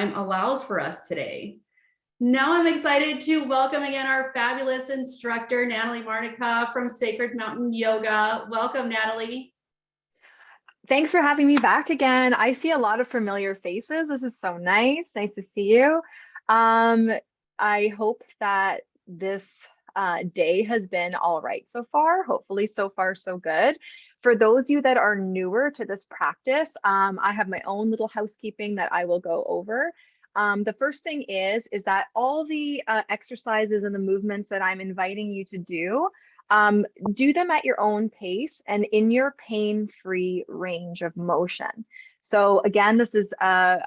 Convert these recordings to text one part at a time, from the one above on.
allows for us today. Now I'm excited to welcome again our fabulous instructor, Natalie Marnica from Sacred Mountain Yoga. Welcome, Natalie. Thanks for having me back again. I see a lot of familiar faces. This is so nice. Nice to see you. I hope that this day has been all right so far. Hopefully so far so good. For those of you that are newer to this practice, I have my own little housekeeping that I will go over. The first thing is that all the exercises and the movements that I'm inviting you to do them at your own pace and in your pain-free range of motion. So again, this is a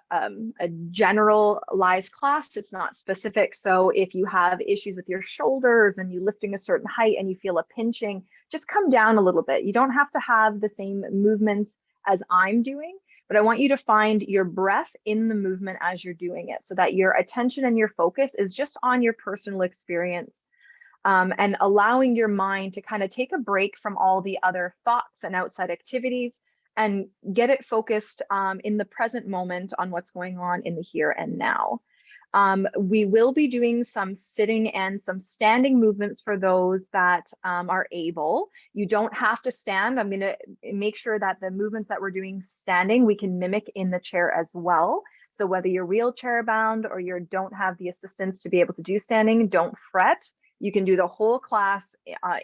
generalized class. It's not specific. So if you have issues with your shoulders and you lifting a certain height and you feel a pinching, just come down a little bit. You don't have to have the same movements as I'm doing, but I want you to find your breath in the movement as you're doing it so that your attention and your focus is just on your personal experience. And allowing your mind to kind of take a break from all the other thoughts and outside activities and get it focused in the present moment on what's going on in the here and now. We will be doing some sitting and some standing movements for those that are able. You don't have to stand. I'm going to make sure that the movements that we're doing standing, we can mimic in the chair as well. So whether you're wheelchair bound or you don't have the assistance to be able to do standing, don't fret. You can do the whole class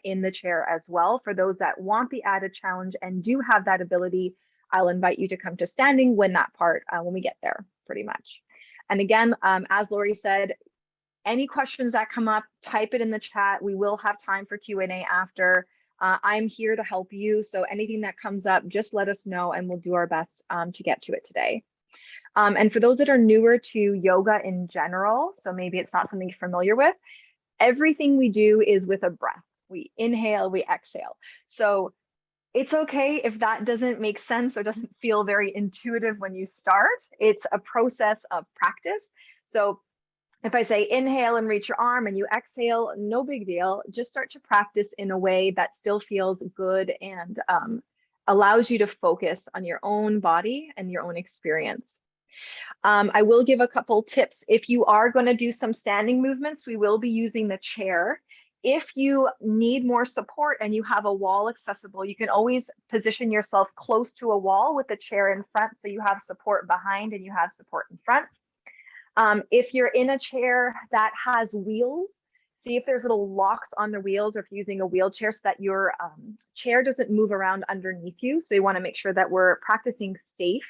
in the chair as well. For those that want the added challenge and do have that ability, I'll invite you to come to standing when we get there, pretty much. And again, as Lori said, any questions that come up, type it in the chat. We will have time for Q&A after. I'm here to help you. So anything that comes up, just let us know and we'll do our best to get to it today. And for those that are newer to yoga in general, so maybe it's not something you're familiar with, everything we do is with a breath. We inhale, we exhale. So it's okay if that doesn't make sense or doesn't feel very intuitive when you start. It's a process of practice. So if I say inhale and reach your arm and you exhale, no big deal. Just start to practice in a way that still feels good and allows you to focus on your own body and your own experience. I will give a couple tips. If you are going to do some standing movements, we will be using the chair. If you need more support and you have a wall accessible, you can always position yourself close to a wall with the chair in front so you have support behind and you have support in front. If you're in a chair that has wheels, see if there's little locks on the wheels or if you're using a wheelchair so that your chair doesn't move around underneath you. So you want to make sure that we're practicing safe.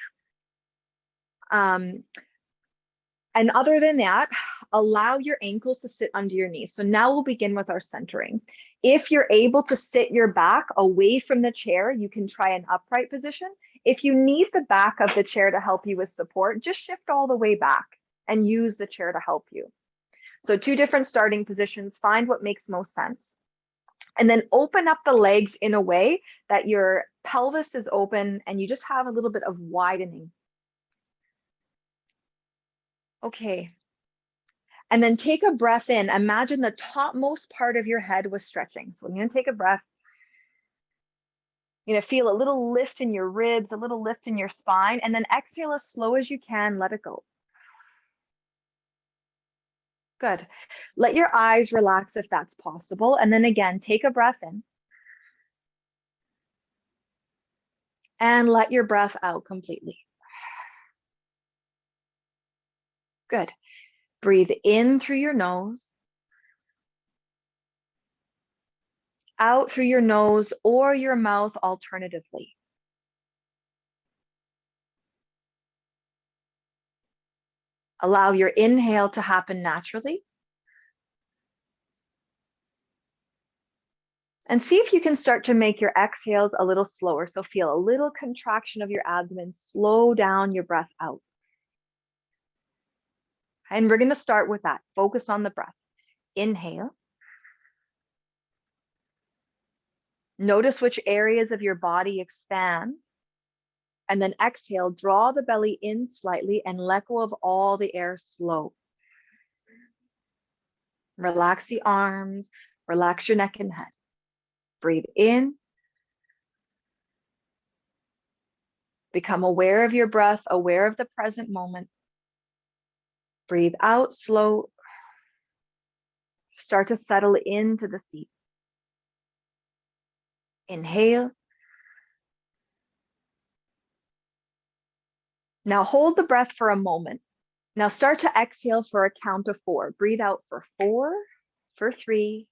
And other than that, allow your ankles to sit under your knees. So now we'll begin with our centering. If you're able to sit your back away from the chair, you can try an upright position. If you need the back of the chair to help you with support, just shift all the way back and use the chair to help you. So 2 different starting positions, find what makes most sense. And then open up the legs in a way that your pelvis is open and you just have a little bit of widening. Okay. And then take a breath in. Imagine the topmost part of your head was stretching. So I'm going to take a breath. You're going to feel a little lift in your ribs, a little lift in your spine, and then exhale as slow as you can. Let it go. Good. Let your eyes relax if that's possible. And then again, take a breath in. And let your breath out completely. Good. Breathe in through your nose, out through your nose or your mouth alternatively. Allow your inhale to happen naturally. And see if you can start to make your exhales a little slower. So feel a little contraction of your abdomen, slow down your breath out. And we're going to start with that. Focus on the breath. Inhale. Notice which areas of your body expand. And then exhale, draw the belly in slightly and let go of all the air slow. Relax the arms, relax your neck and head. Breathe in. Become aware of your breath, aware of the present moment. Breathe out, slow. Start to settle into the seat. Inhale. Now hold the breath for a moment. Now start to exhale for a count of 4. Breathe out for 4, for 3,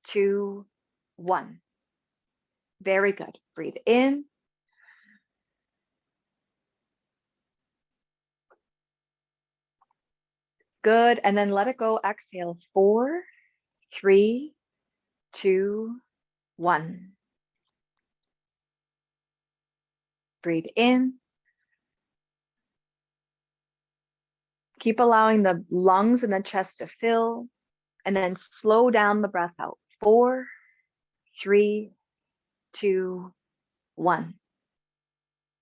2, 1. Very good. Breathe in. Good. And then let it go. Exhale. 4, 3, 2, 1. Breathe in. Keep allowing the lungs and the chest to fill. And then slow down the breath out. 4, 3, 2, 1.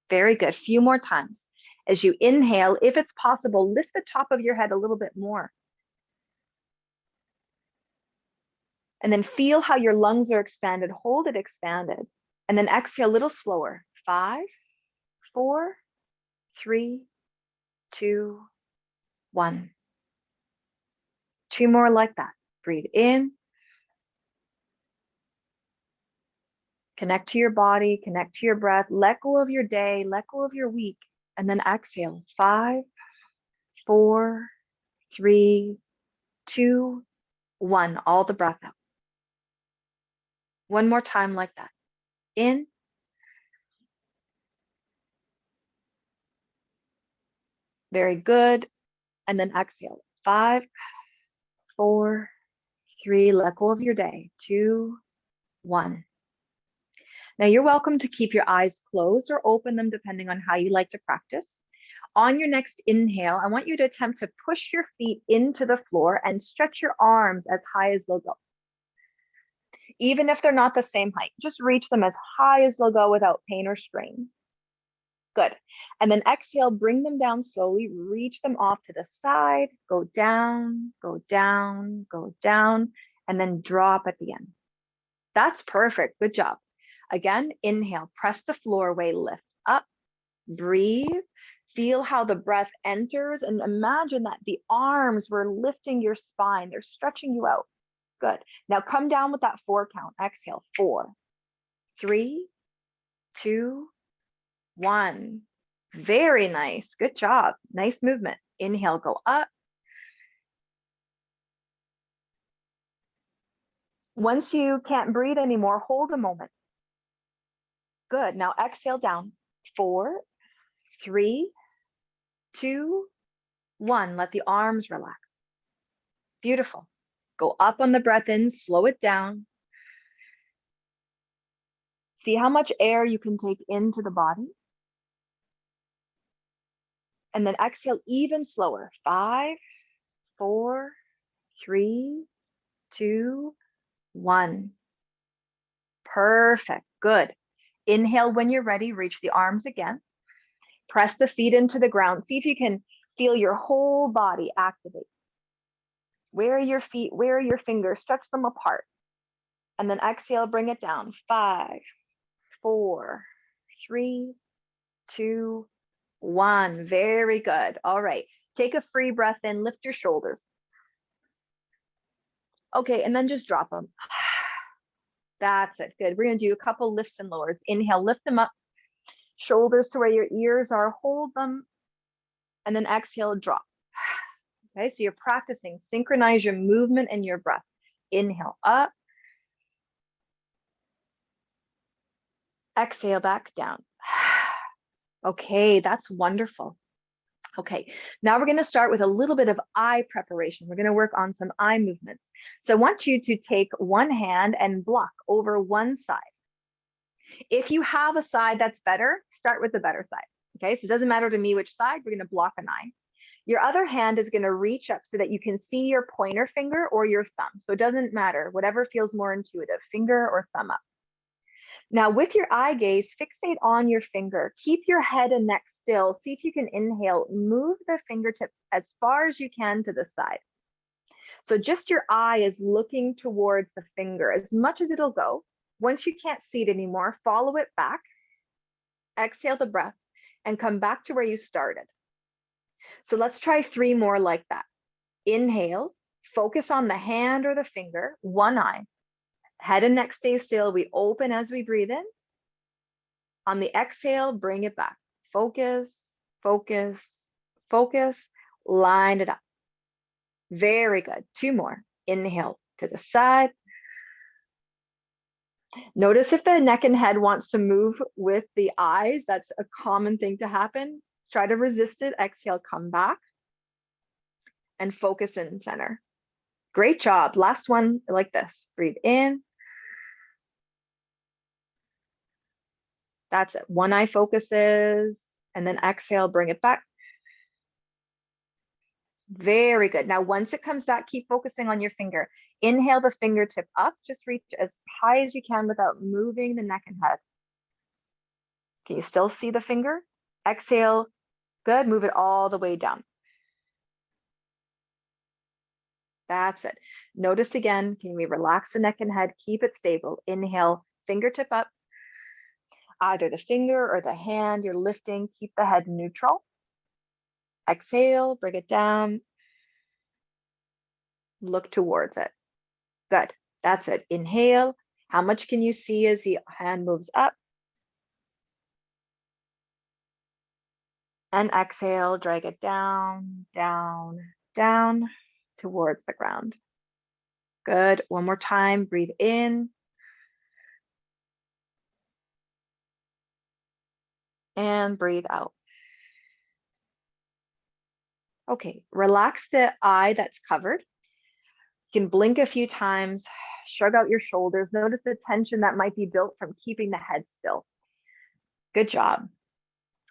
Very good. Few more times. As you inhale, if it's possible, lift the top of your head a little bit more. And then feel how your lungs are expanded. Hold it expanded. And then exhale a little slower. 5, 4, 3, 2, 1. 2 more like that. Breathe in. Connect to your body, connect to your breath. Let go of your day, let go of your week. And then exhale. 5, 4, 3, 2, 1. All the breath out. One more time like that. In. Very good. And then exhale. 5, 4, 3. Let go of your day. 2, 1. Now you're welcome to keep your eyes closed or open them depending on how you like to practice. On your next inhale, I want you to attempt to push your feet into the floor and stretch your arms as high as they'll go. Even if they're not the same height, just reach them as high as they'll go without pain or strain. Good. And then exhale, bring them down slowly, reach them off to the side, go down, go down, go down, and then drop at the end. That's perfect. Good job. Again, inhale, press the floor away, lift up, breathe, feel how the breath enters, and imagine that the arms were lifting your spine. They're stretching you out. Good. Now come down with that 4 count. Exhale, 4, 3, 2, 1. Very nice. Good job. Nice movement. Inhale, go up. Once you can't breathe anymore, hold a moment. Good. Now exhale down. 4, 3, 2, 1. Let the arms relax. Beautiful. Go up on the breath in, slow it down. See how much air you can take into the body. And then exhale even slower. 5, 4, 3, 2, 1. Perfect. Good. Inhale when you're ready, reach the arms again. Press the feet into the ground. See if you can feel your whole body activate. Where are your feet? Where are your fingers? Stretch them apart. And then exhale, bring it down. 5, 4, 3, 2, 1. Very good. All right. Take a free breath in, lift your shoulders. Okay, and then just drop them. That's it. Good. We're going to do a couple lifts and lowers. Inhale, lift them up. Shoulders to where your ears are. Hold them. And then exhale, drop. Okay, so you're practicing. Synchronize your movement and your breath. Inhale, up. Exhale, back down. Okay, that's wonderful. Okay, now we're going to start with a little bit of eye preparation. We're going to work on some eye movements. So I want you to take one hand and block over one side. If you have a side that's better, start with the better side. Okay, so it doesn't matter to me which side, we're going to block an eye. Your other hand is going to reach up so that you can see your pointer finger or your thumb. So it doesn't matter, whatever feels more intuitive, finger or thumb up. Now with your eye gaze, fixate on your finger. Keep your head and neck still. See if you can inhale, move the fingertip as far as you can to the side. So just your eye is looking towards the finger as much as it'll go. Once you can't see it anymore, follow it back. Exhale the breath and come back to where you started. So let's try 3 more like that. Inhale, focus on the hand or the finger, one eye. Head and neck stay still. We open as we breathe in. On the exhale, bring it back. Focus, focus, focus. Line it up. Very good. 2 more. Inhale to the side. Notice if the neck and head wants to move with the eyes. That's a common thing to happen. Try to resist it. Exhale, come back. And focus in center. Great job. Last one like this. Breathe in. That's it. One eye focuses, and then exhale, bring it back. Very good. Now, once it comes back, keep focusing on your finger. Inhale the fingertip up. Just reach as high as you can without moving the neck and head. Can you still see the finger? Exhale. Good. Move it all the way down. That's it. Notice again, can we relax the neck and head? Keep it stable. Inhale, fingertip up. Either the finger or the hand you're lifting, keep the head neutral. Exhale, bring it down. Look towards it. Good. That's it. Inhale. How much can you see as the hand moves up? And exhale, drag it down, down, down towards the ground. Good. One more time. Breathe in. And breathe out. Okay, relax the eye that's covered. You can blink a few times, shrug out your shoulders. Notice the tension that might be built from keeping the head still. Good job.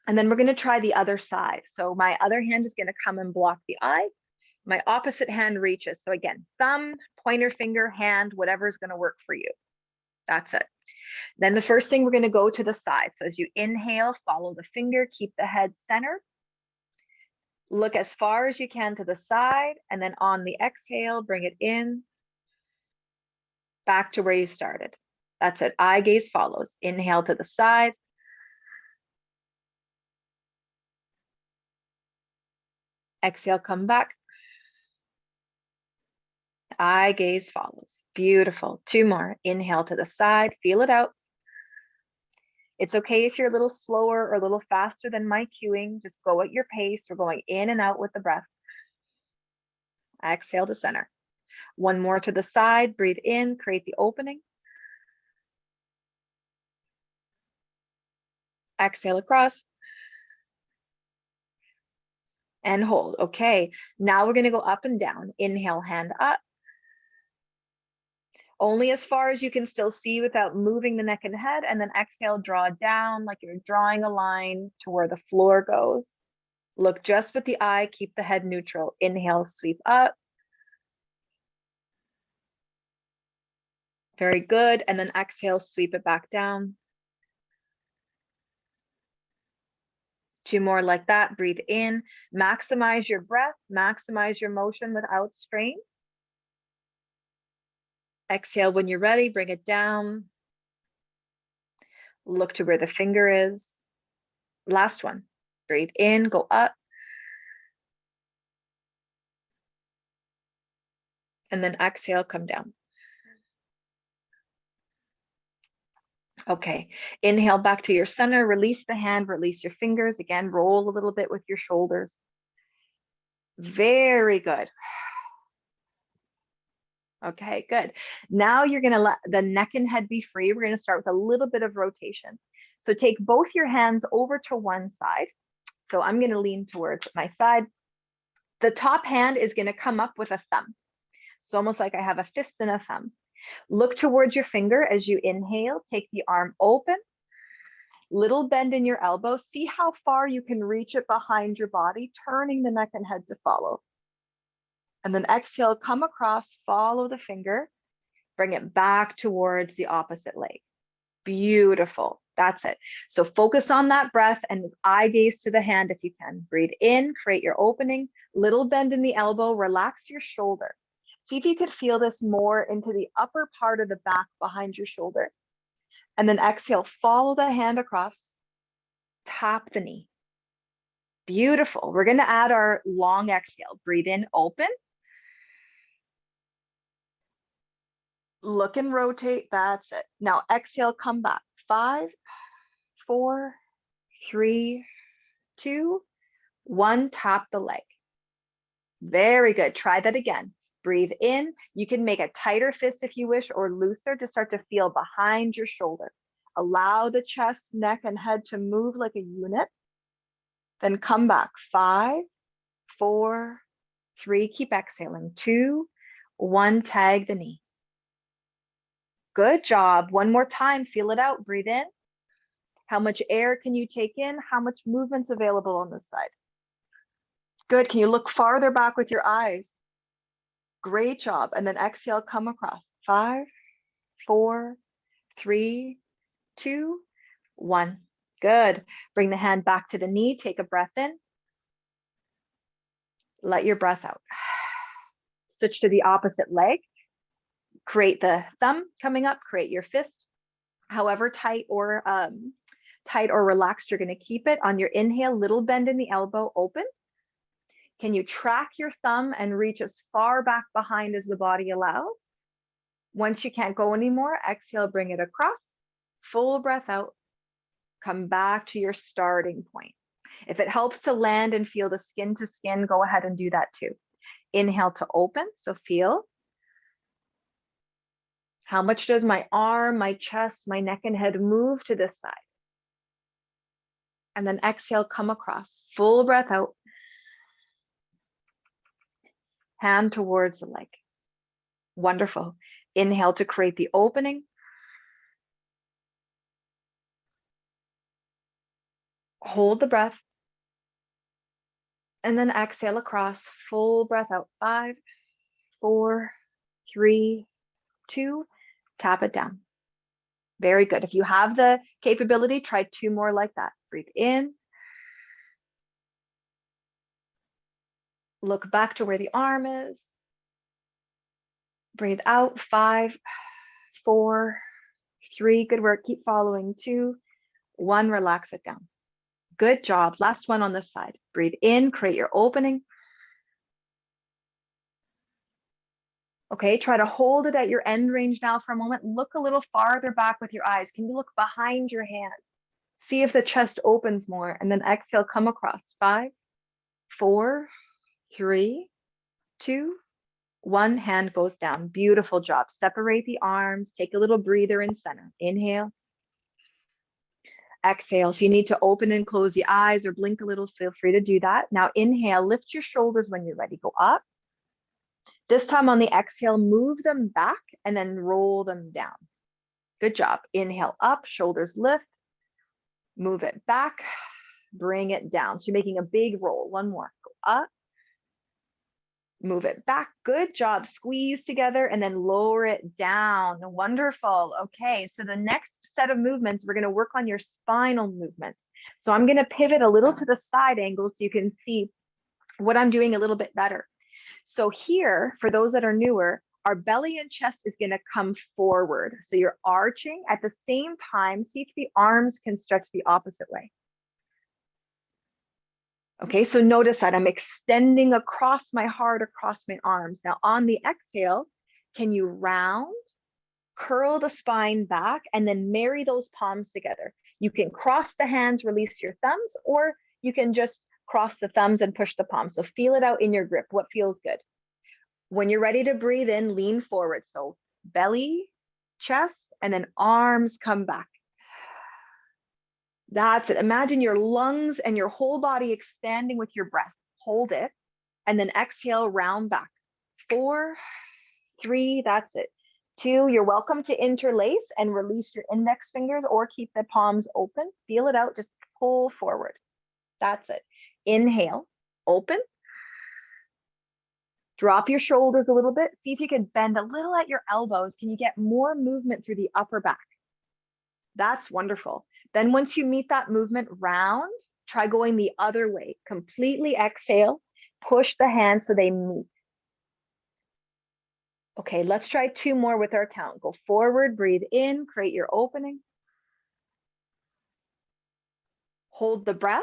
And then we're going to try the other side. So my other hand is going to come and block the eye. My opposite hand reaches. So again, thumb, pointer finger, hand, whatever is going to work for you. That's it. Then the first thing, we're going to go to the side. So as you inhale, follow the finger, keep the head centered. Look as far as you can to the side, and then on the exhale, bring it in, back to where you started. That's it. Eye gaze follows. Inhale to the side. Exhale, come back. Eye gaze follows. Beautiful. 2 more. Inhale to the side. Feel it out. It's okay if you're a little slower or a little faster than my cueing. Just go at your pace. We're going in and out with the breath. Exhale to center. 1 more to the side. Breathe in. Create the opening. Exhale across. And hold. Okay. Now we're going to go up and down. Inhale, hand up. Only as far as you can still see without moving the neck and head, and then exhale, draw down like you're drawing a line to where the floor goes. Look just with the eye, keep the head neutral. Inhale, sweep up. Very good. And then exhale, sweep it back down. 2 more like that. Breathe in, maximize your breath, maximize your motion without strain. Exhale when you're ready, bring it down. Look to where the finger is. Last one. Breathe in, go up. And then exhale, come down. Okay, inhale back to your center, release the hand, release your fingers. Again, roll a little bit with your shoulders. Very good. Okay, good. Now you're gonna let the neck and head be free. We're gonna start with a little bit of rotation. So take both your hands over to one side. So I'm gonna lean towards my side. The top hand is gonna come up with a thumb. It's almost like I have a fist and a thumb. Look towards your finger as you inhale, take the arm open, little bend in your elbow. See how far you can reach it behind your body, turning the neck and head to follow. And then exhale, come across, follow the finger, bring it back towards the opposite leg. Beautiful. That's it. So focus on that breath and eye gaze to the hand if you can. Breathe in, create your opening, little bend in the elbow, relax your shoulder. See if you could feel this more into the upper part of the back behind your shoulder. And then exhale, follow the hand across, tap the knee. Beautiful. We're going to add our long exhale. Breathe in, open. Look and rotate. That's it. Now exhale, come back. 5, 4, 3, 2, 1. Tap the leg. Very good. Try that again. Breathe in. You can make a tighter fist if you wish, or looser to start to feel behind your shoulder. Allow the chest, neck, and head to move like a unit. Then come back. 5, 4, 3. Keep exhaling. 2, 1. Tag the knee. Good job. One more time. Feel it out. Breathe in. How much air can you take in? How much movement's available on this side? Good. Can you look farther back with your eyes? Great job. And then exhale, come across. 5, 4, 3, 2, 1. Good. Bring the hand back to the knee. Take a breath in. Let your breath out. Switch to the opposite leg. Create the thumb coming up. Create your fist. However tight or relaxed you're going to keep it. On your inhale, little bend in the elbow, open. Can you track your thumb and reach as far back behind as the body allows? Once you can't go anymore, exhale, bring it across. Full breath out. Come back to your starting point. If it helps to land and feel the skin to skin, go ahead and do that too. Inhale to open, so feel. How much does my arm, my chest, my neck and head move to this side? And then exhale, come across. Full breath out. Hand towards the leg. Wonderful. Inhale to create the opening. Hold the breath. And then exhale across. Full breath out. 5, 4, 3, 2. Tap it down. Very good. If you have the capability, try 2 more like that. Breathe in. Look back to where the arm is. Breathe out. 5, 4, 3. Good work. Keep following. 2, 1. Relax it down. Good job. Last one on this side. Breathe in. Create your opening. Okay, try to hold it at your end range now for a moment. Look a little farther back with your eyes. Can you look behind your hand? See if the chest opens more, and then exhale, come across. 5, 4, 3, 2, 1. Hand goes down. Beautiful job. Separate the arms. Take a little breather in center. Inhale. Exhale. If you need to open and close the eyes or blink a little, feel free to do that. Now inhale, lift your shoulders when you're ready. Go up. This time on the exhale, move them back and then roll them down. Good job. Inhale up, shoulders lift, move it back, bring it down. So you're making a big roll. One more. Go up, move it back. Good job. Squeeze together and then lower it down. Wonderful. Okay, so the next set of movements, we're going to work on your spinal movements. So I'm going to pivot a little to the side angle so you can see what I'm doing a little bit better. So here, for those that are newer, our belly and chest is going to come forward. So you're arching at the same time. See if the arms can stretch the opposite way. Okay, so notice that I'm extending across my heart, across my arms. Now on the exhale, can you round, curl the spine back, and then marry those palms together? You can cross the hands, release your thumbs, or you can just cross the thumbs and push the palms. So feel it out in your grip. What feels good? When you're ready to breathe in, lean forward. So belly, chest, and then arms come back. That's it. Imagine your lungs and your whole body expanding with your breath. Hold it. And then exhale, round back. 4, 3, that's it. 2, you're welcome to interlace and release your index fingers or keep the palms open. Feel it out, just pull forward. That's it. Inhale, open. Drop your shoulders a little bit. See if you can bend a little at your elbows. Can you get more movement through the upper back? That's wonderful. Then once you meet that movement round, try going the other way. Completely exhale, push the hands so they meet. Okay, let's try 2 more with our count. Go forward, breathe in, create your opening. Hold the breath.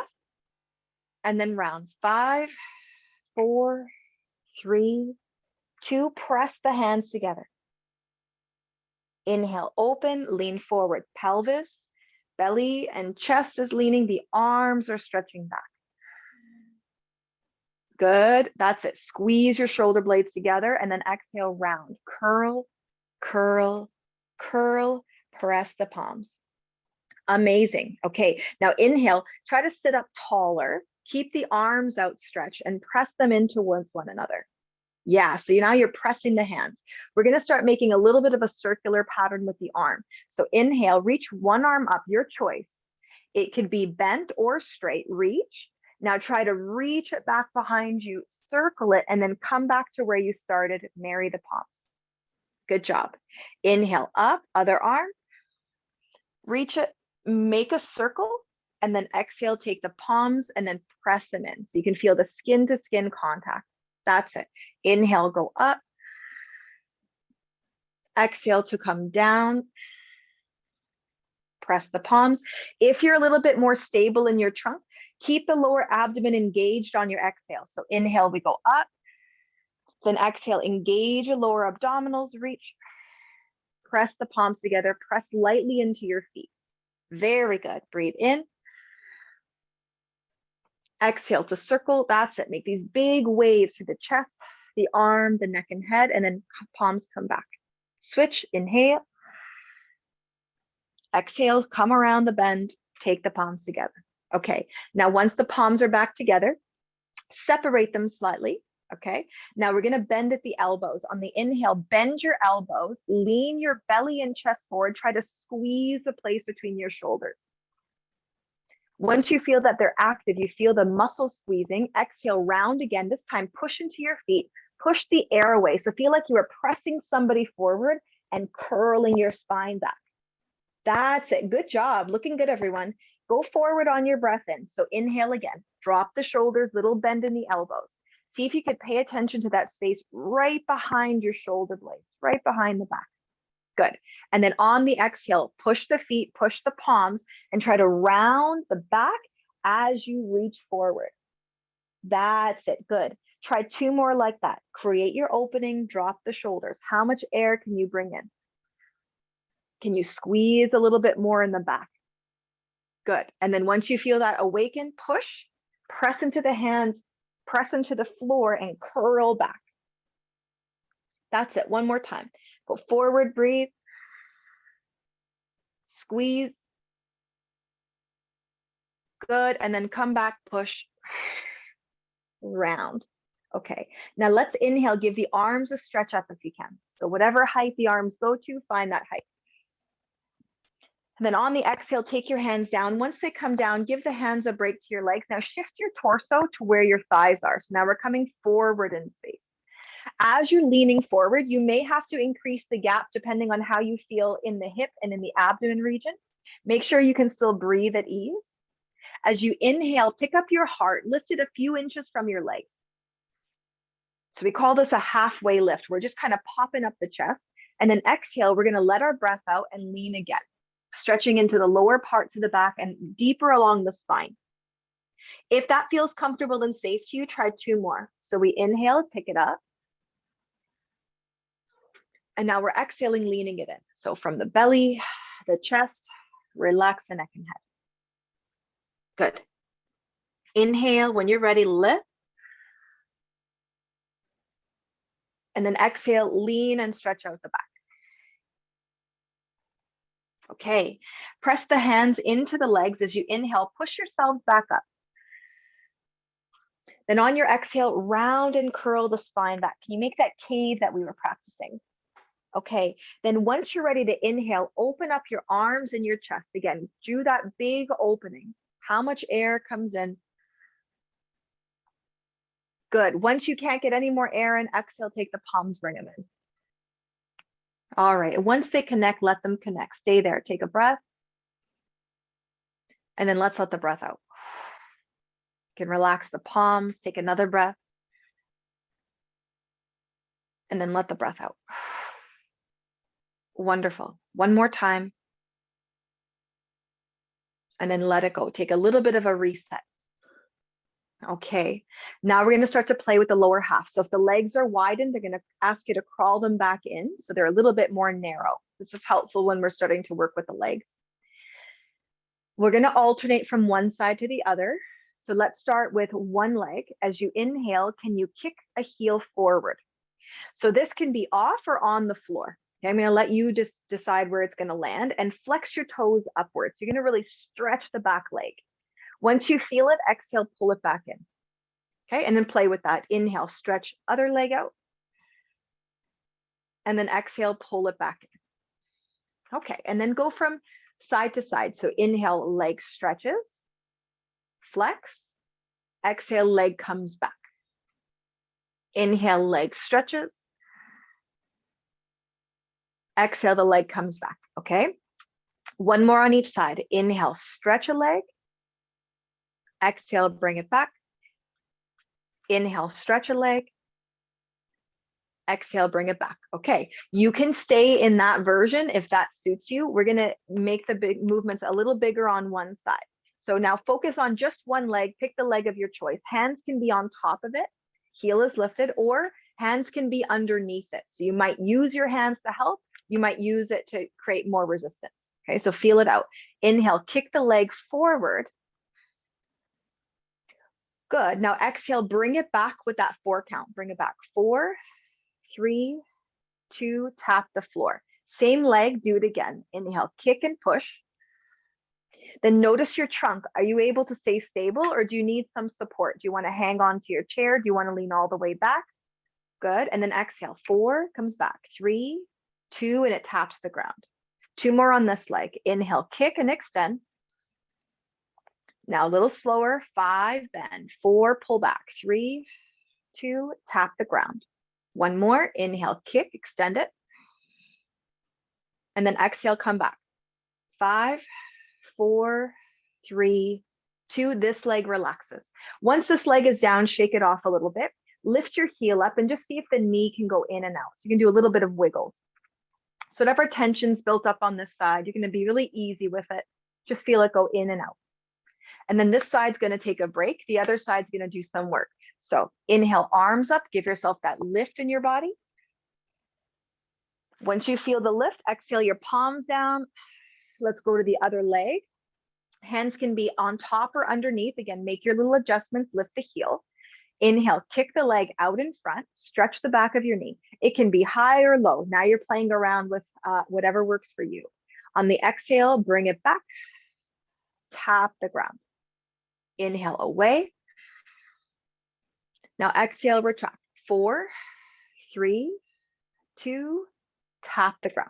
And then round. 5, 4, 3, 2. Press the hands together. Inhale, open, lean forward. Pelvis, belly, and chest is leaning. The arms are stretching back. Good. That's it. Squeeze your shoulder blades together and then exhale, round. Curl, curl, curl. Press the palms. Amazing. Okay. Now inhale, try to sit up taller. Keep the arms outstretched and press them in towards one another. Yeah, so now you're pressing the hands. We're going to start making a little bit of a circular pattern with the arm. So inhale, reach one arm up, your choice. It could be bent or straight, reach. Now try to reach it back behind you, circle it, and then come back to where you started, marry the palms. Good job. Inhale, up, other arm, reach it, make a circle, and then exhale, take the palms and then press them in. So you can feel the skin to skin contact. That's it. Inhale, go up. Exhale to come down. Press the palms. If you're a little bit more stable in your trunk, keep the lower abdomen engaged on your exhale. So inhale, we go up. Then exhale, engage your lower abdominals, reach. Press the palms together. Press lightly into your feet. Very good. Breathe in. Exhale to circle. That's it. Make these big waves through the chest, the arm, the neck and head, and then palms come back. Switch, inhale. Exhale, come around the bend, take the palms together. Okay, now once the palms are back together, separate them slightly. Okay, now we're gonna bend at the elbows. On the inhale, bend your elbows, lean your belly and chest forward, try to squeeze the place between your shoulders. Once you feel that they're active, you feel the muscles squeezing, exhale, round again. This time, push into your feet, push the air away. So feel like you are pressing somebody forward and curling your spine back. That's it. Good job. Looking good, everyone. Go forward on your breath in. So inhale again. Drop the shoulders, little bend in the elbows. See if you could pay attention to that space right behind your shoulder blades, right behind the back. Good. And then on the exhale, push the feet, push the palms, and try to round the back as you reach forward. That's it. Good. Try 2 more like that. Create your opening, drop the shoulders. How much air can you bring in? Can you squeeze a little bit more in the back? Good. And then once you feel that awaken, push, press into the hands, press into the floor and curl back. That's it. One more time. Go forward, breathe. Squeeze. Good. And then come back, push, round. Okay. Now let's inhale. Give the arms a stretch up if you can. So whatever height the arms go to, find that height. And then on the exhale, take your hands down. Once they come down, give the hands a break to your legs. Now shift your torso to where your thighs are. So now we're coming forward in space. As you're leaning forward, you may have to increase the gap depending on how you feel in the hip and in the abdomen region. Make sure you can still breathe at ease. As you inhale, pick up your heart, lift it a few inches from your legs. So we call this a halfway lift. We're just kind of popping up the chest. And then exhale, we're going to let our breath out and lean again, stretching into the lower parts of the back and deeper along the spine. If that feels comfortable and safe to you, try 2 more. So we inhale, pick it up. And now we're exhaling, leaning it in. So from the belly, the chest, relax the neck and head. Good. Inhale, when you're ready, lift. And then exhale, lean and stretch out the back. Okay, press the hands into the legs as you inhale, push yourselves back up. Then on your exhale, round and curl the spine back. Can you make that cave that we were practicing? Okay, then once you're ready to inhale, open up your arms and your chest. Again, do that big opening. How much air comes in? Good. Once you can't get any more air in, exhale, take the palms, bring them in. All right, once they connect, let them connect. Stay there, take a breath. And then let's let the breath out. You can relax the palms, take another breath. And then let the breath out. Wonderful. One more time. And then let it go. Take a little bit of a reset. Okay, now we're going to start to play with the lower half. So if the legs are widened, they're going to ask you to crawl them back in so they're a little bit more narrow. This is helpful when we're starting to work with the legs. We're going to alternate from one side to the other. So let's start with one leg. As you inhale, can you kick a heel forward? So this can be off or on the floor. Okay, I'm going to let you just decide where it's going to land, and flex your toes upwards. You're going to really stretch the back leg. Once you feel it, exhale, pull it back in. Okay, and then play with that. Inhale, stretch other leg out. And then exhale, pull it back in. Okay, and then go from side to side. So inhale, leg stretches, flex. Exhale, leg comes back. Inhale, leg stretches. Exhale, the leg comes back, okay? One more on each side. Inhale, stretch a leg. Exhale, bring it back. Inhale, stretch a leg. Exhale, bring it back. Okay, you can stay in that version if that suits you. We're gonna make the big movements a little bigger on one side. So now focus on just one leg, pick the leg of your choice. Hands can be on top of it, heel is lifted, or hands can be underneath it. So you might use your hands to help, you might use it to create more resistance. Okay, so feel it out. Inhale, kick the leg forward. Good, now exhale, bring it back with that 4 count. Bring it back, 4, 3, 2, tap the floor. Same leg, do it again. Inhale, kick and push. Then notice your trunk. Are you able to stay stable, or do you need some support? Do you want to hang on to your chair? Do you want to lean all the way back? Good, and then exhale, 4, comes back, 3, 2, and it taps the ground. 2 more on this leg. Inhale, kick and extend. Now a little slower, 5, bend, 4, pull back, 3, 2, tap the ground. 1 more, inhale, kick, extend it. And then exhale, come back. 5, 4, 3, 2, this leg relaxes. Once this leg is down, shake it off a little bit. Lift your heel up and just see if the knee can go in and out. So you can do a little bit of wiggles. So whatever tension's built up on this side, you're going to be really easy with it. Just feel it go in and out. And then this side's going to take a break. The other side's going to do some work. So inhale, arms up, give yourself that lift in your body. Once you feel the lift, exhale your palms down. Let's go to the other leg. Hands can be on top or underneath. Again, make your little adjustments, lift the heel. Inhale, kick the leg out in front, stretch the back of your knee. It can be high or low. Now you're playing around with whatever works for you. On the exhale, bring it back, tap the ground. Inhale, away. Now exhale, retract. 4, 3, 2, tap the ground.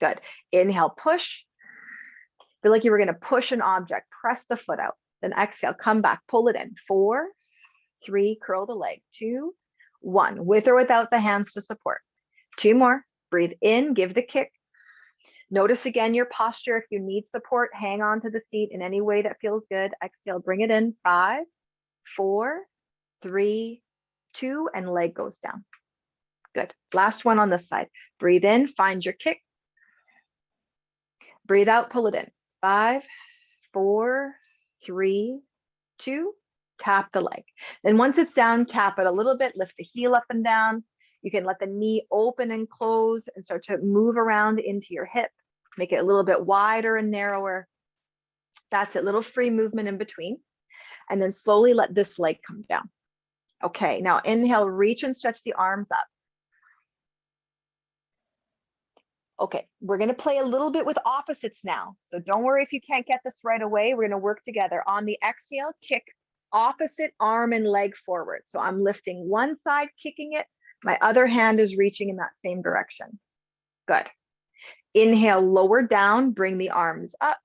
Good. Inhale, push. Feel like you were going to push an object. Press the foot out. Then exhale, come back, pull it in. 4, 3, curl the leg. 2, 1. With or without the hands to support. 2 more. Breathe in, give the kick. Notice again your posture. If you need support, hang on to the seat in any way that feels good. Exhale, bring it in. 5, 4, 3, 2, and leg goes down. Good. Last one on this side. Breathe in, find your kick. Breathe out, pull it in. 5, 4, 3, 2, tap the leg. Then once it's down, tap it a little bit, lift the heel up and down. You can let the knee open and close and start to move around into your hip. Make it a little bit wider and narrower. That's it, little free movement in between. And then slowly let this leg come down. Okay, now inhale, reach and stretch the arms up. Okay, we're gonna play a little bit with opposites now. So don't worry if you can't get this right away. We're gonna work together. On the exhale, kick opposite arm and leg forward. So I'm lifting one side, kicking it. My other hand is reaching in that same direction. Good. Inhale, lower down, bring the arms up.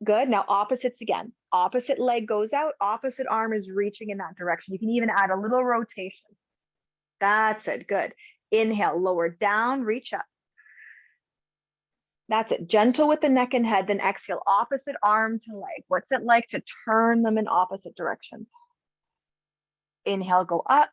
Good, now opposites again. Opposite leg goes out, opposite arm is reaching in that direction. You can even add a little rotation. That's it, good. Inhale, lower down, reach up. That's it, gentle with the neck and head, then exhale, opposite arm to leg. What's it like to turn them in opposite directions? Inhale, go up.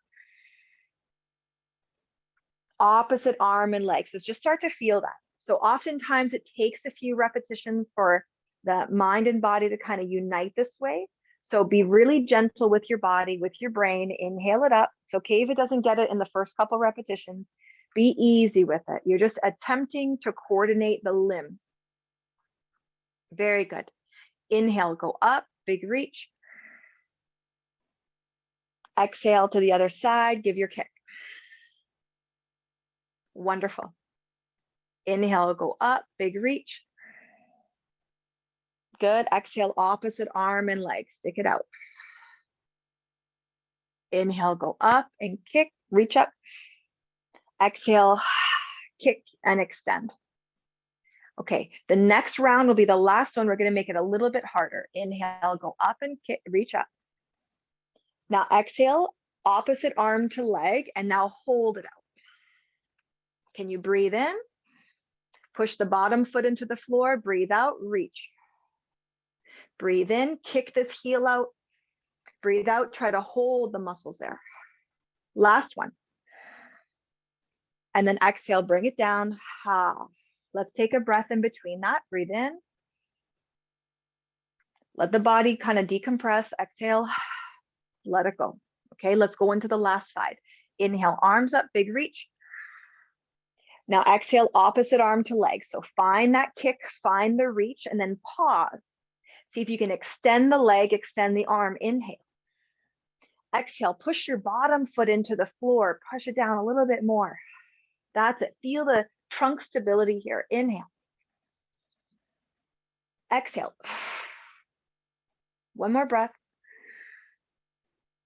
Opposite arm and leg. So just start to feel that. So oftentimes it takes a few repetitions for the mind and body to kind of unite this way. So be really gentle with your body, with your brain. Inhale it up. It's okay if it doesn't get it in the first couple repetitions. Be easy with it. You're just attempting to coordinate the limbs. Very good. Inhale, go up, big reach. Exhale to the other side, give your kick. Wonderful. Inhale, go up, big reach. Good. Exhale, opposite arm and leg. Stick it out. Inhale, go up and kick, reach up. Exhale, kick and extend. Okay, the next round will be the last one. We're going to make it a little bit harder. Inhale, go up and kick, reach up. Now exhale, opposite arm to leg, and now hold it out. Can you breathe in? Push the bottom foot into the floor, breathe out, reach. Breathe in, kick this heel out. Breathe out, try to hold the muscles there. Last one. And then exhale, bring it down. Let's take a breath in between that. Breathe in. Let the body kind of decompress. Exhale, let it go. Okay, let's go into the last side. Inhale, arms up, big reach. Now exhale, opposite arm to leg. So find that kick, find the reach, and then pause. See if you can extend the leg, extend the arm. Inhale. Exhale, push your bottom foot into the floor. Push it down a little bit more. That's it. Feel the trunk stability here. Inhale. Exhale. One more breath.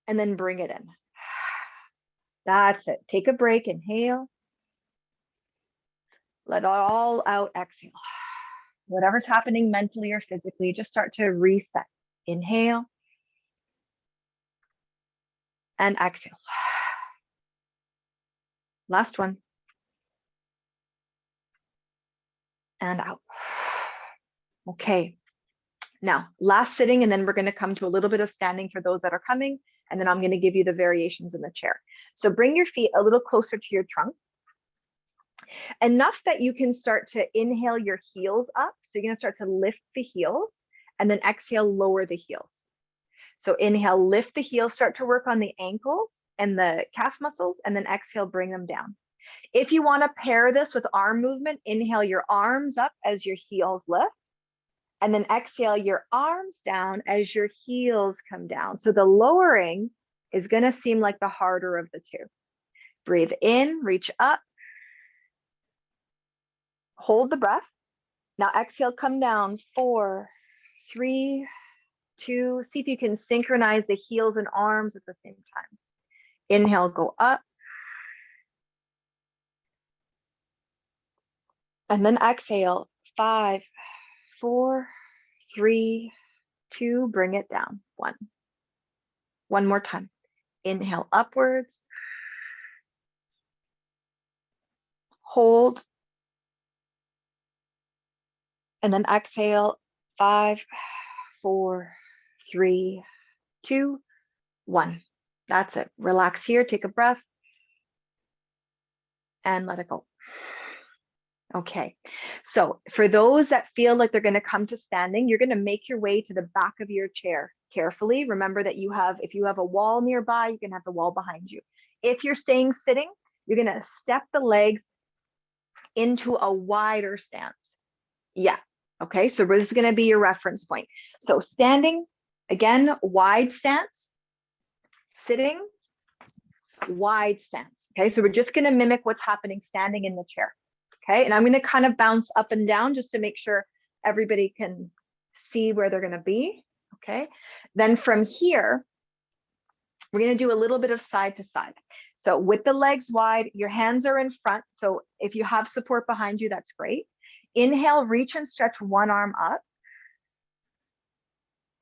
And then bring it in. That's it. Take a break. Inhale. Let it all out. Exhale. Whatever's happening mentally or physically, just start to reset. Inhale. And exhale. Last one. And out. Okay. Now, last sitting, and then we're going to come to a little bit of standing for those that are coming, and then I'm going to give you the variations in the chair. So bring your feet a little closer to your trunk. Enough that you can start to inhale your heels up. So you're going to start to lift the heels, and then exhale, lower the heels. So inhale, lift the heels, start to work on the ankles and the calf muscles, and then exhale, bring them down. If you want to pair this with arm movement, inhale your arms up as your heels lift, and then exhale your arms down as your heels come down. So the lowering is going to seem like the harder of the two. Breathe in, reach up, hold the breath. Now exhale, come down. 4, 3, 2. See if you can synchronize the heels and arms at the same time. Inhale, go up. And then exhale, 5, 4, 3, 2, bring it down. 1. One more time. Inhale upwards. Hold. And then exhale, 5, 4, 3, 2, 1. That's it. Relax here, take a breath, and let it go. Okay, so for those that feel like they're going to come to standing, you're going to make your way to the back of your chair carefully. Remember that if you have a wall nearby, you can have the wall behind you. If you're staying sitting, you're going to step the legs into a wider stance. Yeah, okay, so this is going to be your reference point. So standing, again, wide stance. Sitting, wide stance. Okay, so we're just going to mimic what's happening standing in the chair. Okay, and I'm going to kind of bounce up and down just to make sure everybody can see where they're going to be. Okay, then from here, we're going to do a little bit of side to side. So with the legs wide, your hands are in front. So if you have support behind you, that's great. Inhale, reach and stretch one arm up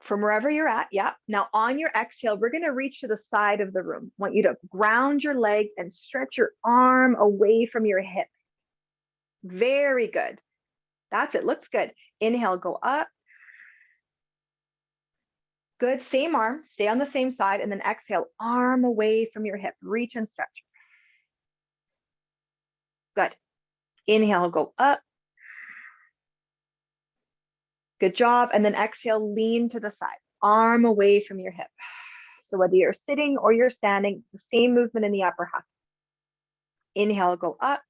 from wherever you're at. Yeah. Now on your exhale, we're going to reach to the side of the room. I want you to ground your legs and stretch your arm away from your hip. Very good. That's it. Looks good. Inhale, go up. Good. Same arm. Stay on the same side. And then exhale, arm away from your hip. Reach and stretch. Good. Inhale, go up. Good job. And then exhale, lean to the side. arm away from your hip. So whether you're sitting or you're standing, the same movement in the upper half. Inhale, go up.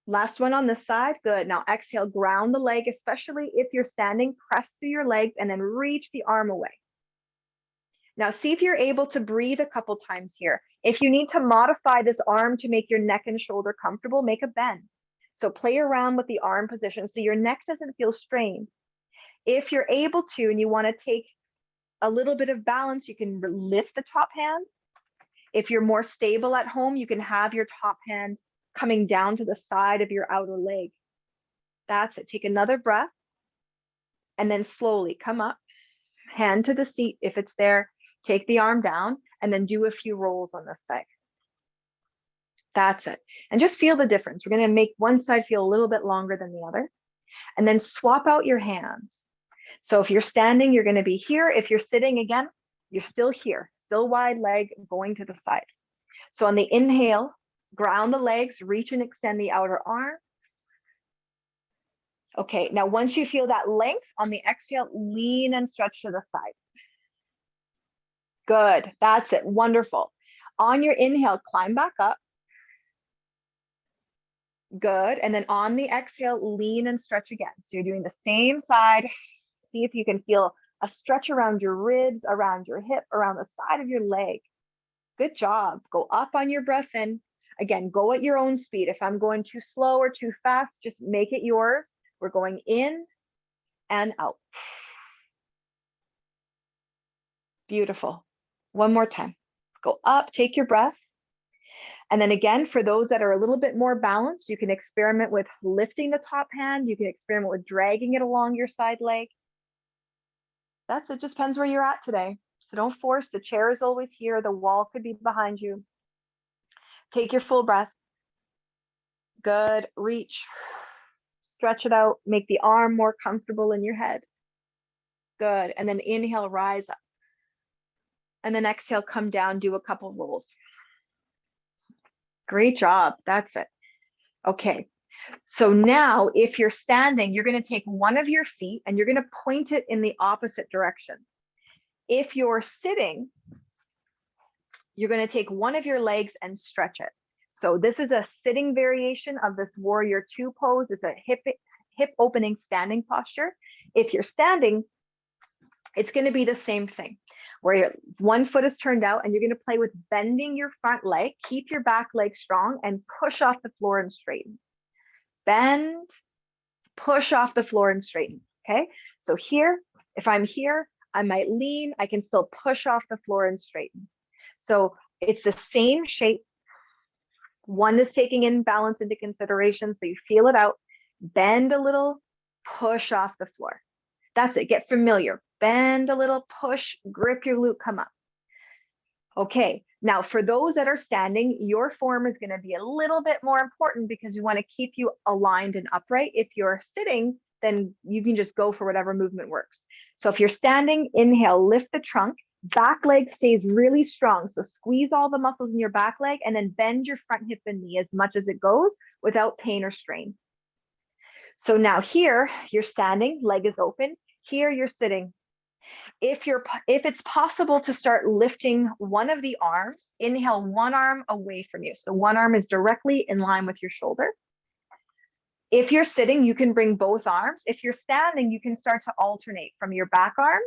Last one on this side. Good. Now exhale, ground the leg, especially if you're standing, press through your legs and then reach the arm away. Now see if you're able to breathe a couple times here. If you need to modify this arm to make your neck and shoulder comfortable, make a bend. So play around with the arm position so your neck doesn't feel strained. If you're able to and you want to take a little bit of balance, you can lift the top hand. If you're more stable at home, you can have your top hand coming down to the side of your outer leg. That's it. Take another breath and then slowly come up, hand to the seat if it's there, take the arm down and then do a few rolls on this side. That's it. And just feel the difference. We're going to make one side feel a little bit longer than the other. And then swap out your hands. So if you're standing, you're going to be here. If you're sitting again, you're still here, still wide leg going to the side. So on the inhale, ground the legs, reach and extend the outer arm. Okay, now once you feel that length, on the exhale, lean and stretch to the side. Good, that's it, wonderful. On your inhale, climb back up. Good, and then on the exhale, lean and stretch again. So you're doing the same side. See if you can feel a stretch around your ribs, around your hip, around the side of your leg. Good job. Go up on your breath in. Again, go at your own speed. If I'm going too slow or too fast, just make it yours. We're going in and out. Beautiful. One more time. Go up, take your breath. And then again, for those that are a little bit more balanced, you can experiment with lifting the top hand. You can experiment with dragging it along your side leg. That's it. Just depends where you're at today. So don't force. The chair is always here. The wall could be behind you. Take your full breath. Good. Reach. Stretch it out. Make the arm more comfortable in your head. Good. And then inhale, rise up. And then exhale, come down, do a couple rolls. Great job. That's it. Okay. So now if you're standing, you're going to take one of your feet and you're going to point it in the opposite direction. If you're sitting, you're going to take one of your legs and stretch it. So this is a sitting variation of this warrior two pose. It's a hip opening standing posture. If you're standing, it's going to be the same thing where your one foot is turned out and you're going to play with bending your front leg, keep your back leg strong and push off the floor and straighten. Bend, push off the floor and straighten. Okay. So here, if I'm here, I might lean, I can still push off the floor and straighten. So it's the same shape. One is taking in balance into consideration. So you feel it out, bend a little, push off the floor. That's it. Get familiar. Bend a little, push, grip your glute, come up. Okay. Now for those that are standing, your form is going to be a little bit more important because we want to keep you aligned and upright. If you're sitting, then you can just go for whatever movement works. So if you're standing, inhale, lift the trunk, back leg stays really strong. So squeeze all the muscles in your back leg and then bend your front hip and knee as much as it goes without pain or strain. So now here you're standing, leg is open. Here you're sitting. If it's possible to start lifting one of the arms, inhale one arm away from you. So one arm is directly in line with your shoulder. If you're sitting, you can bring both arms. If you're standing, you can start to alternate from your back arm,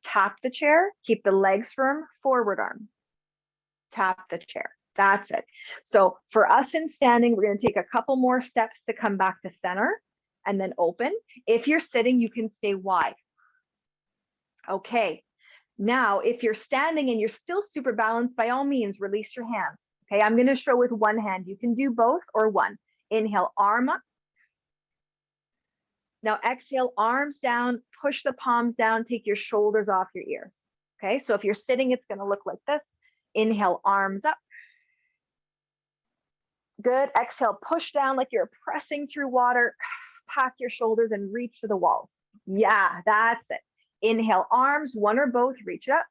tap the chair, keep the legs firm, forward arm, tap the chair. That's it. So for us in standing, we're going to take a couple more steps to come back to center and then open. If you're sitting, you can stay wide. Okay. Now, if you're standing and you're still super balanced, by all means, release your hands. Okay. I'm going to show with one hand. You can do both or one. Inhale, arm up. Now exhale, arms down, push the palms down, take your shoulders off your ears. Okay, so if you're sitting, it's going to look like this. Inhale, arms up. Good. Exhale, push down like you're pressing through water. Pack your shoulders and reach to the walls. Yeah, that's it. Inhale, arms, one or both, reach up.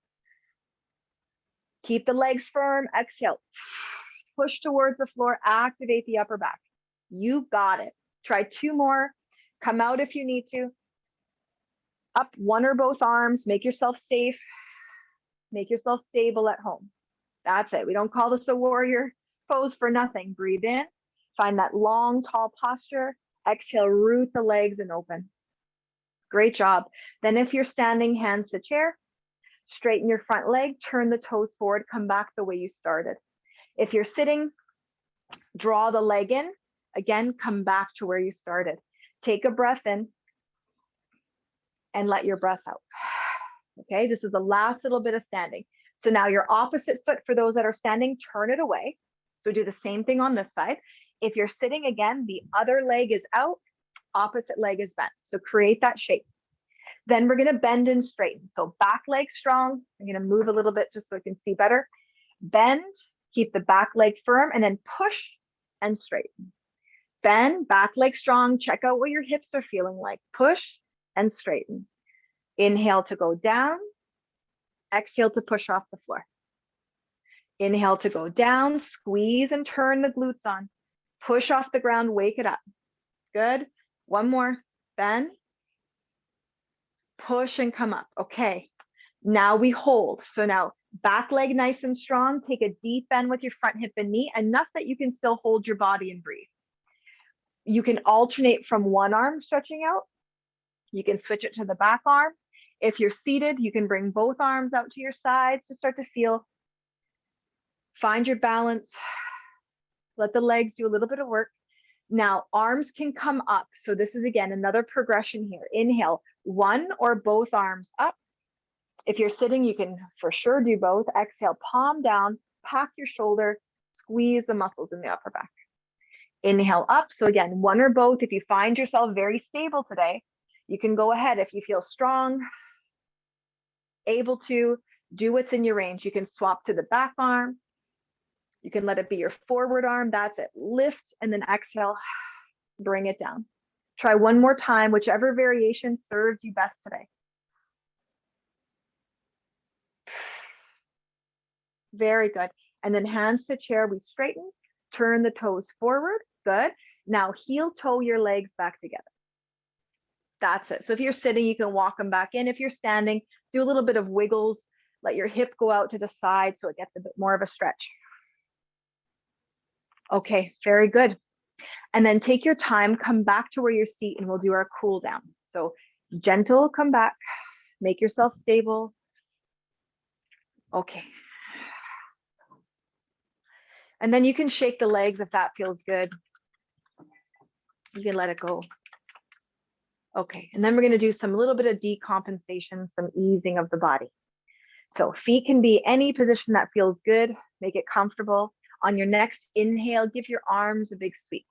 Keep the legs firm. Exhale, push towards the floor, activate the upper back. You got it. Try two more. Come out if you need to. Up one or both arms, make yourself safe, make yourself stable at home. That's it. We don't call this a warrior pose for nothing. Breathe in, find that long, tall posture. Exhale, root the legs and open. Great job. Then if you're standing, hands to chair, straighten your front leg, turn the toes forward, come back the way you started. If you're sitting, draw the leg in. Again, come back to where you started. Take a breath in and let your breath out. Okay, this is the last little bit of standing. So now your opposite foot, for those that are standing, turn it away. So do the same thing on this side. If you're sitting, again, the other leg is out, opposite leg is bent. So create that shape. Then we're going to bend and straighten. So back leg strong. I'm going to move a little bit just so I can see better. Bend, keep the back leg firm, and then push and straighten. Bend, back leg strong. Check out what your hips are feeling like. Push and straighten. Inhale to go down. Exhale to push off the floor. Inhale to go down. Squeeze and turn the glutes on. Push off the ground. Wake it up. Good. One more. Bend. Push and come up. Okay. Now we hold. So now back leg nice and strong. Take a deep bend with your front hip and knee, enough that you can still hold your body and breathe. You can alternate from one arm stretching out. You can switch it to the back arm. If you're seated, you can bring both arms out to your sides to start to feel. Find your balance. Let the legs do a little bit of work. Now, arms can come up. So this is, again, another progression here. Inhale, one or both arms up. If you're sitting, you can for sure do both. Exhale, palm down, pack your shoulder, squeeze the muscles in the upper back. Inhale up. So again, one or both. If you find yourself very stable today, you can go ahead. If you feel strong, able to do what's in your range, you can swap to the back arm. You can let it be your forward arm. That's it. Lift and then exhale, bring it down. Try one more time, whichever variation serves you best today. Very good. And then hands to chair, we straighten, turn the toes forward. Good. Now heel toe your legs back together. That's it. So if you're sitting, you can walk them back in. If you're standing, do a little bit of wiggles. Let your hip go out to the side so it gets a bit more of a stretch. Okay, very good. And then take your time, come back to where your seat, and we'll do our cool down. So gentle, come back, make yourself stable. Okay. And then you can shake the legs if that feels good. You can let it go. Okay, and then we're going to do some little bit of decompensation, some easing of the body. So feet can be any position that feels good. Make it comfortable. On your next inhale, give your arms a big sweep.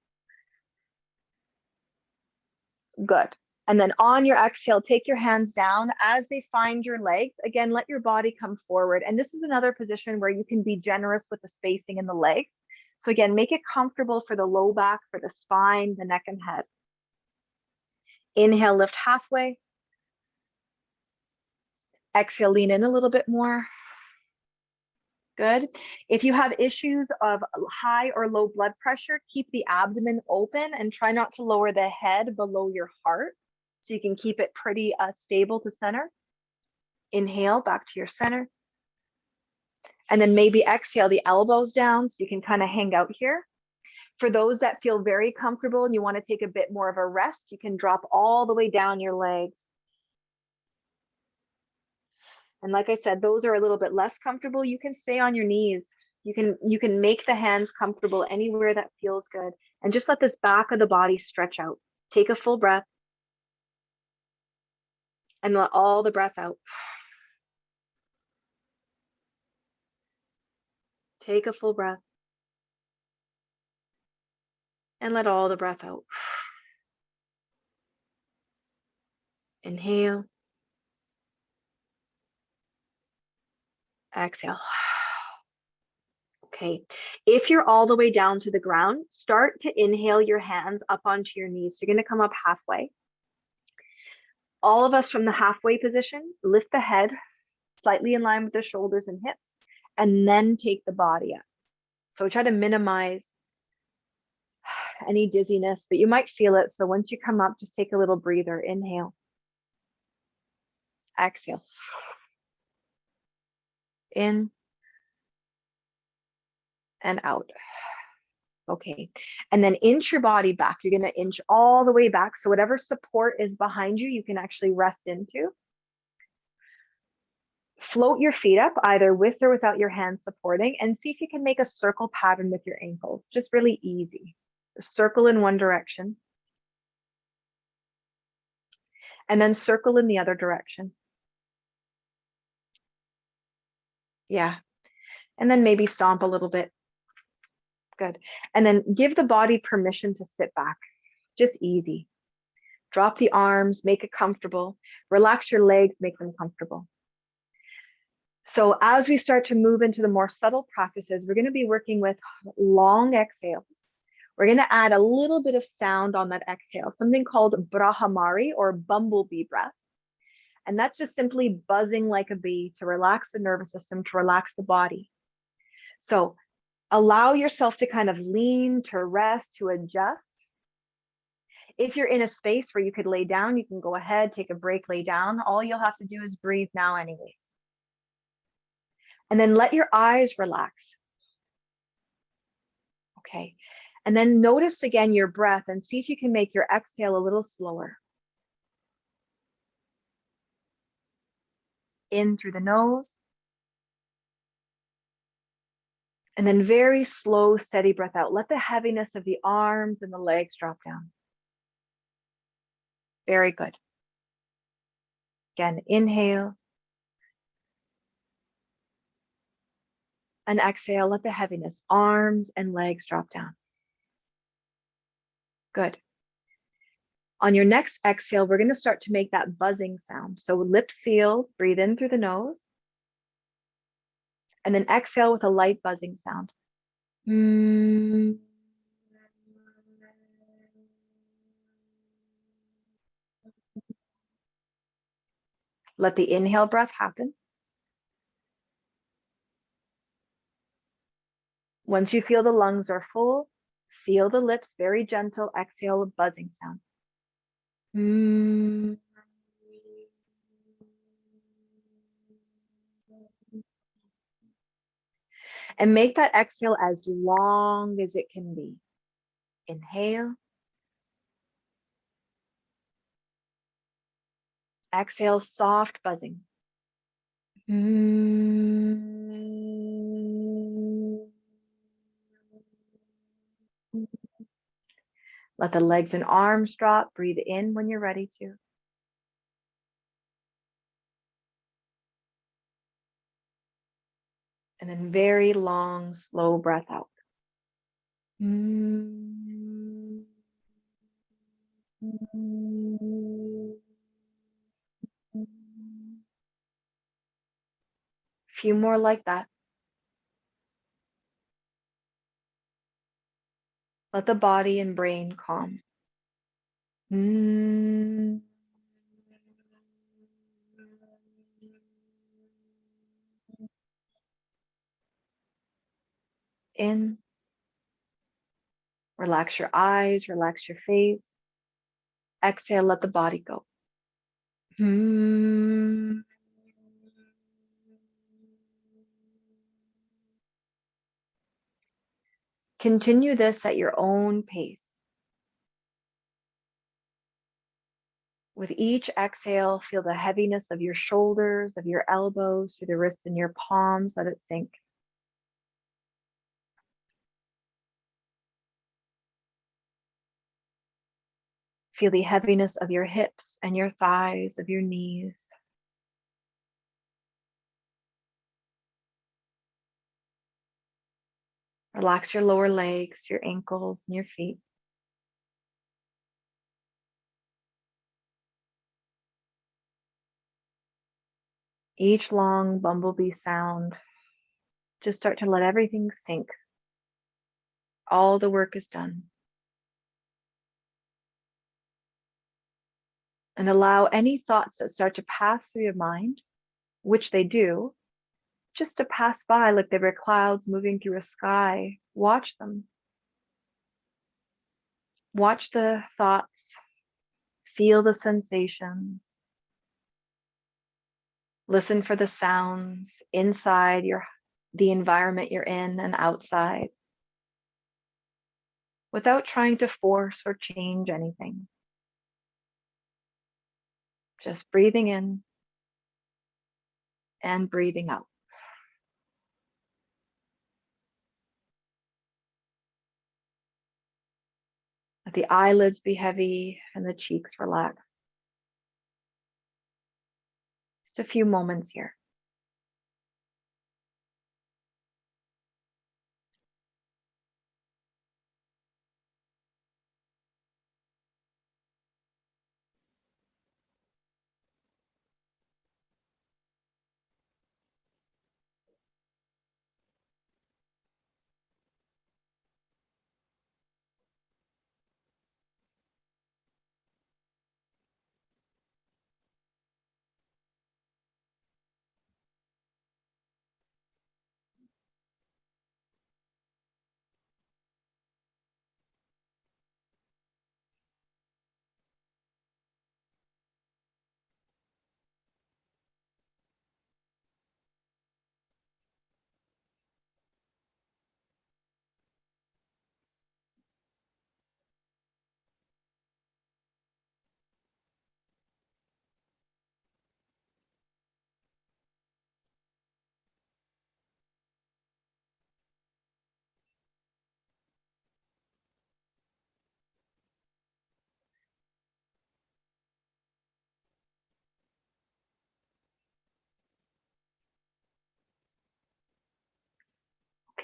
Good. And then on your exhale, take your hands down as they find your legs. Again, let your body come forward. And this is another position where you can be generous with the spacing in the legs. So again, make it comfortable for the low back, for the spine, the neck and head. Inhale, lift halfway. Exhale, lean in a little bit more. Good. If you have issues of high or low blood pressure, keep the abdomen open and try not to lower the head below your heart so you can keep it pretty stable to center. Inhale, back to your center. And then maybe exhale the elbows down so you can kind of hang out here. For those that feel very comfortable and you want to take a bit more of a rest, you can drop all the way down your legs. And like I said, those are a little bit less comfortable. You can stay on your knees. You can make the hands comfortable anywhere that feels good. And just let this back of the body stretch out. Take a full breath. And let all the breath out. Take a full breath. And let all the breath out. Inhale. Exhale. Okay, if you're all the way down to the ground, start to inhale your hands up onto your knees. You're going to come up halfway. All of us from the halfway position, lift the head slightly in line with the shoulders and hips, and then take the body up. So try to minimize any dizziness, but you might feel it. So once you come up, just take a little breather. Inhale. Exhale. In and out. Okay. And then inch your body back. You're going to inch all the way back. So whatever support is behind you, you can actually rest into. Float your feet up, either with or without your hands supporting, and see if you can make a circle pattern with your ankles. Just really easy. Circle in one direction. And then circle in the other direction. Yeah. And then maybe stomp a little bit. Good. And then give the body permission to sit back. Just easy. Drop the arms, make it comfortable. Relax your legs, make them comfortable. So as we start to move into the more subtle practices, we're going to be working with long exhales. We're going to add a little bit of sound on that exhale, something called Brahmari or Bumblebee Breath. And that's just simply buzzing like a bee to relax the nervous system, to relax the body. So allow yourself to kind of lean, to rest, to adjust. If you're in a space where you could lay down, you can go ahead, take a break, lay down. All you'll have to do is breathe now anyways. And then let your eyes relax. Okay. And then notice again your breath and see if you can make your exhale a little slower. In through the nose. And then very slow, steady breath out. Let the heaviness of the arms and the legs drop down. Very good. Again, inhale. And exhale, let the heaviness, arms and legs drop down. Good. On your next exhale, we're going to start to make that buzzing sound. So lip sealed, breathe in through the nose. And then exhale with a light buzzing sound. Let the inhale breath happen. Once you feel the lungs are full, seal the lips, very gentle, exhale a buzzing sound. And make that exhale as long as it can be. Inhale. Exhale, soft buzzing. Let the legs and arms drop. Breathe in when you're ready to. And then very long, slow breath out. Few more like that. Let the body and brain calm. In. Relax your eyes, relax your face. Exhale, let the body go. Continue this at your own pace. With each exhale, feel the heaviness of your shoulders, of your elbows, through the wrists and your palms. Let it sink. Feel the heaviness of your hips and your thighs, of your knees. Relax your lower legs, your ankles, and your feet. Each long bumblebee sound, just start to let everything sink. All the work is done. And allow any thoughts that start to pass through your mind, which they do, just to pass by like they were clouds moving through a sky. Watch them. Watch the thoughts. Feel the sensations. Listen for the sounds inside the environment you're in and outside, without trying to force or change anything. Just breathing in and breathing out. Let the eyelids be heavy and the cheeks relax. Just a few moments here.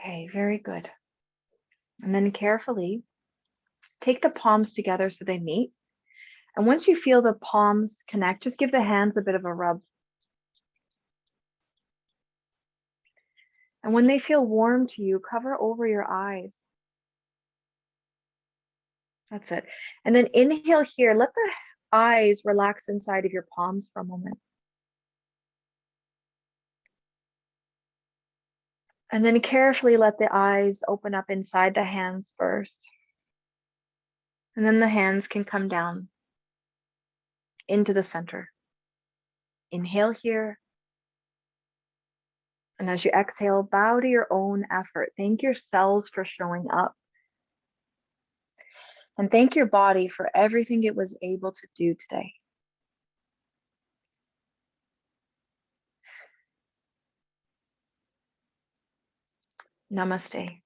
Okay, very good. And then carefully take the palms together so they meet. And once you feel the palms connect, just give the hands a bit of a rub. And when they feel warm to you, cover over your eyes. That's it. And then inhale here. Let the eyes relax inside of your palms for a moment. And then carefully let the eyes open up inside the hands first. And then the hands can come down into the center. Inhale here. And as you exhale, bow to your own effort. Thank your cells for showing up. And thank your body for everything it was able to do today. Namaste.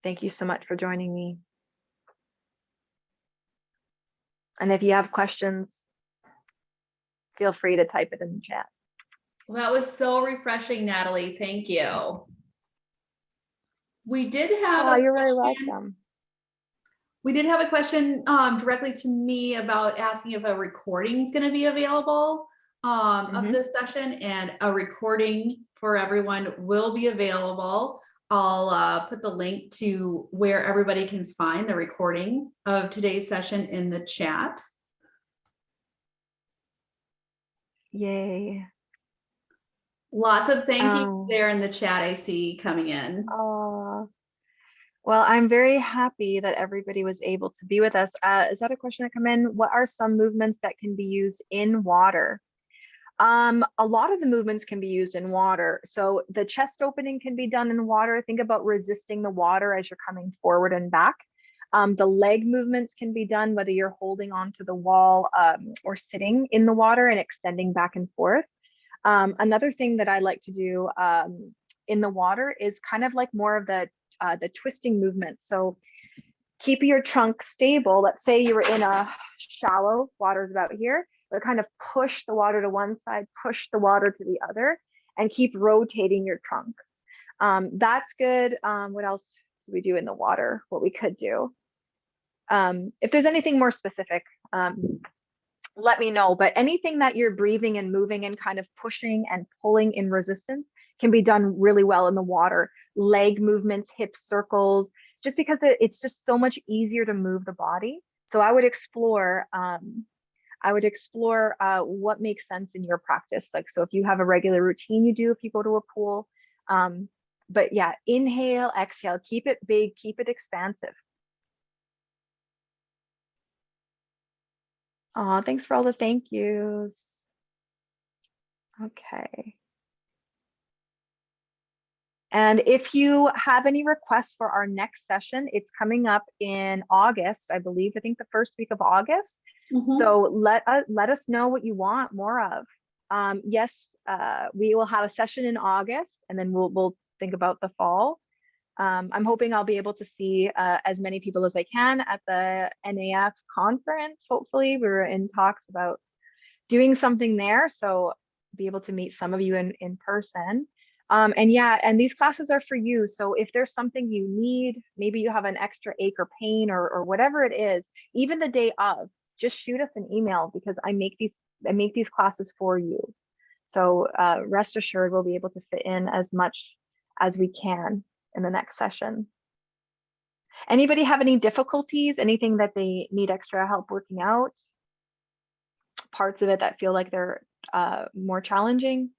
Thank you so much for joining me. And if you have questions, feel free to type it in the chat. Well, that was so refreshing, Natalie. Thank you. We did have a You're very question. welcome. We did have a question directly to me about asking if a recording is going to be available of this session, and a recording for everyone will be available. I'll put the link to where everybody can find the recording of today's session in the chat. Yay. Lots of thank you there in the chat I see coming in. Well, I'm very happy that everybody was able to be with us. Is that a question that come in? What are some movements that can be used in water? A lot of the movements can be used in water. So the chest opening can be done in water. Think about resisting the water as you're coming forward and back. The leg movements can be done whether you're holding onto the wall or sitting in the water and extending back and forth. Another thing that I like to do in the water is kind of like more of the twisting movement. So keep your trunk stable. Let's say you were in a shallow, water's about here, but kind of push the water to one side, push the water to the other, and keep rotating your trunk. That's good. What else do we do in the water? What we could do. If there's anything more specific, let me know. But anything that you're breathing and moving and kind of pushing and pulling in resistance can be done really well in the water. Leg movements, hip circles, just because it's just so much easier to move the body. So I would explore what makes sense in your practice. Like, so if you have a regular routine you do if you go to a pool, but yeah, inhale, exhale, keep it big, keep it expansive. Thanks for all the thank yous. Okay. And if you have any requests for our next session, it's coming up in August, I believe. I think the first week of August. So let us know what you want more of. Yes, we will have a session in August, and then we'll think about the fall. I'm hoping I'll be able to see as many people as I can at the NAF conference. Hopefully, we were in talks about doing something there, so be able to meet some of you in person. And yeah, and these classes are for you. So if there's something you need, maybe you have an extra ache or pain or whatever it is, even the day of, just shoot us an email, because I make these classes for you. So rest assured, we'll be able to fit in as much as we can in the next session. Anybody have any difficulties, anything that they need extra help working out? Parts of it that feel like they're more challenging?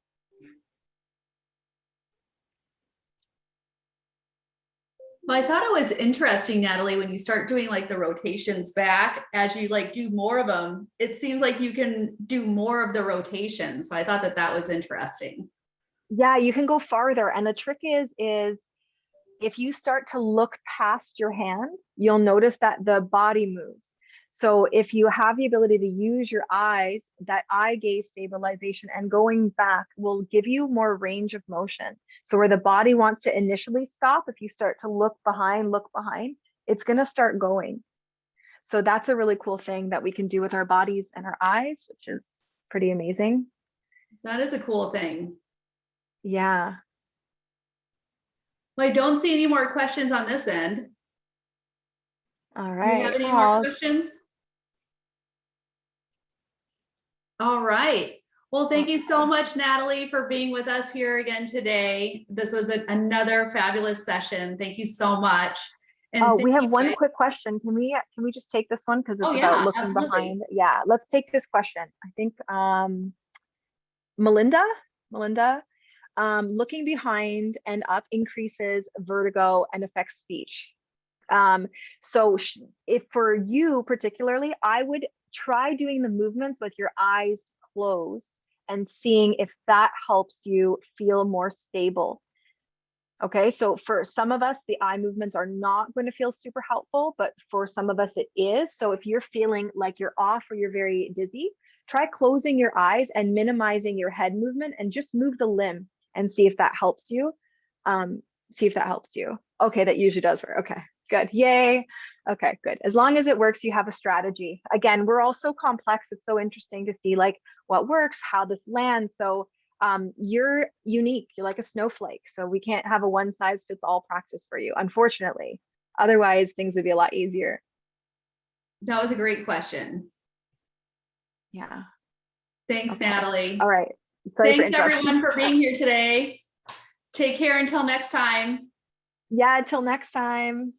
Well, I thought it was interesting, Natalie, when you start doing like the rotations back, as you like do more of them, it seems like you can do more of the rotations. So I thought that was interesting. Yeah, you can go farther. And the trick is if you start to look past your hand, you'll notice that the body moves. So if you have the ability to use your eyes, that eye gaze stabilization and going back will give you more range of motion. So where the body wants to initially stop, if you start to look behind, it's going to start going. So that's a really cool thing that we can do with our bodies and our eyes, which is pretty amazing. That is a cool thing. Yeah. Well, I don't see any more questions on this end. All Do right. you have any more questions? All right. Well, thank you so much, Natalie, for being with us here again today. This was another fabulous session. Thank you so much. And we have one quick question. Can we just take this one, because it's about looking behind? Yeah, let's take this question. I think Melinda, looking behind and up increases vertigo and affects speech. So if for you particularly, I would try doing the movements with your eyes closed and seeing if that helps you feel more stable. Okay, so for some of us, the eye movements are not going to feel super helpful, but for some of us it is. So if you're feeling like you're off or you're very dizzy, try closing your eyes and minimizing your head movement and just move the limb and see if that helps you. Okay, that usually does work. Okay, good. Yay. Okay, good. As long as it works, you have a strategy. Again, we're all so complex. It's so interesting to see like what works, how this lands. So you're unique. You're like a snowflake. So we can't have a one size fits all practice for you, unfortunately. Otherwise, things would be a lot easier. That was a great question. Yeah. Thanks, Natalie. All right. Thanks everyone for being here today. Take care until next time. Yeah, until next time.